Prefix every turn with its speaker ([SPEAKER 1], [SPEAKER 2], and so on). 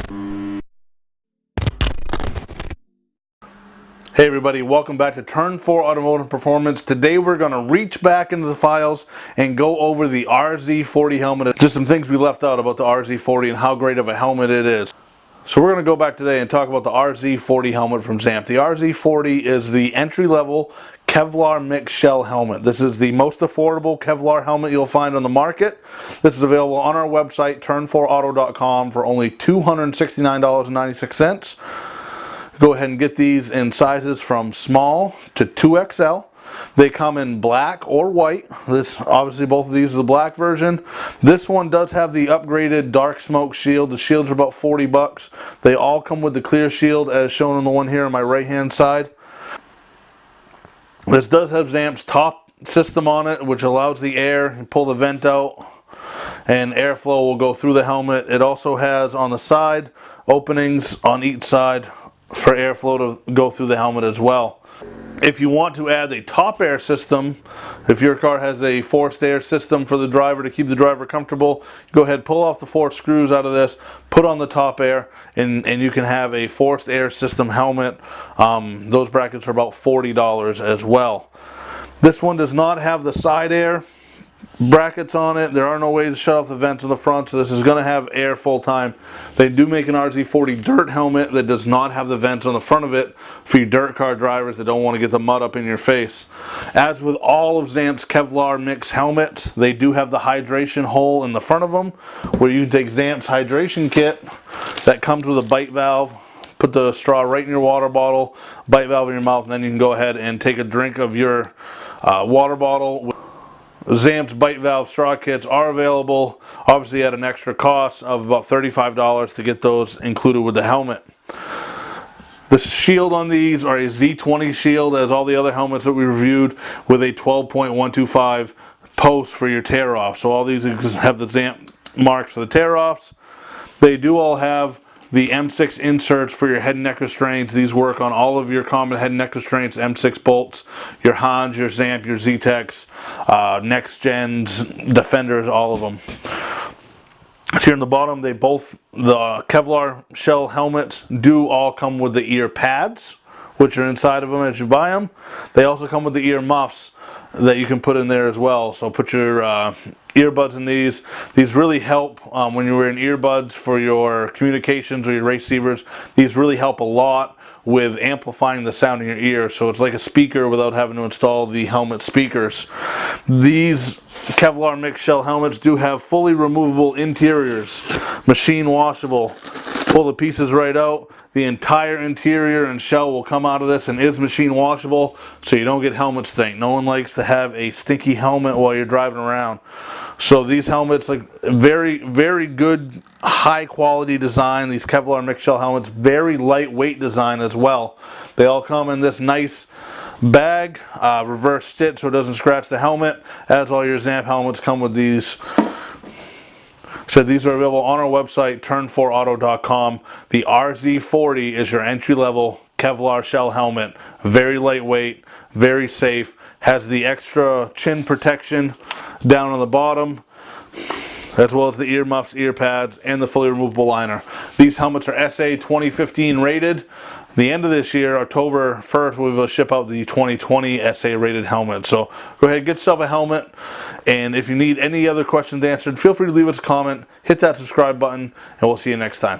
[SPEAKER 1] Hey everybody, welcome back to Turn 4 Automotive Performance. Today we're going to reach back into the files and go over the RZ-40 helmet. Just some things we left out about the RZ-40 and how great of a helmet it is. So we're going to go back today and talk about the RZ-40 helmet from Zamp. The RZ-40 is the entry-level Kevlar mixed shell helmet. This is the most affordable Kevlar helmet you'll find on the market. This is available on our website, turn4auto.com, for only $269.96. Go ahead and get these in sizes from small to 2XL. They come in black or white. This, obviously both of these are the black version. This one does have the upgraded dark smoke shield. The shields are about 40 bucks. They all come with the clear shield as shown on the one here on my right hand side. This does have Zamp's top system on it, which allows the air, you pull the vent out and airflow will go through the helmet. It also has on the side openings on each side for airflow to go through the helmet as well. If you want to add a top air system, if your car has a forced air system for the driver to keep the driver comfortable, go ahead, pull off the 4 screws out of this, put on the top air, and you can have a forced air system helmet. Those brackets are about $40 as well. This one does not have the side air brackets on it. There are no ways to shut off the vents on the front, so this is going to have air full time. They do make an RZ-40 dirt helmet that does not have the vents on the front of it for you dirt car drivers that don't want to get the mud up in your face. As with all of Zamp's Kevlar mix helmets, they do have the hydration hole in the front of them where you can take Zamp's hydration kit that comes with a bite valve, put the straw right in your water bottle, bite valve in your mouth, and then you can go ahead and take a drink of your water bottle. Zamp's bite valve straw kits are available, obviously at an extra cost of about $35 to get those included with the helmet. The shield on these are a Z20 shield, as all the other helmets that we reviewed, with a 12.125 post for your tear off. So all these have the Zamp marks for the tear offs. They do all have the M6 inserts for your head and neck restraints. These work on all of your common head and neck restraints, M6 bolts, your Hans, your Zamp, your Z-Tex, Next Gens, Defenders, all of them. So here in the bottom, the Kevlar shell helmets do all come with the ear pads, which are inside of them as you buy them. They also come with the ear muffs that you can put in there as well. So put your earbuds in these. These really help when you're wearing earbuds for your communications or your receivers. These really help a lot with amplifying the sound in your ear. So it's like a speaker without having to install the helmet speakers. These Kevlar mixed shell helmets do have fully removable interiors, machine washable. Pull the pieces right out. The entire interior and shell will come out of this and is machine washable, so you don't get helmet stink. No one likes to have a stinky helmet while you're driving around. So these helmets, like, very, very good, high quality design. These Kevlar mixed shell helmets, very lightweight design as well. They all come in this nice bag, reverse stitch so it doesn't scratch the helmet, as all your Zamp helmets come with these. So these are available on our website, turn4auto.com. The RZ-40 is your entry-level Kevlar shell helmet. Very lightweight, very safe. Has the extra chin protection down on the bottom, as well as the ear muffs, ear pads, and the fully removable liner. These helmets are SA 2015 rated. The end of this year, October 1st, we'll be able to ship out the 2020 SA rated helmet. So go ahead, get yourself a helmet, and if you need any other questions answered, feel free to leave us a comment, hit that subscribe button, and we'll see you next time.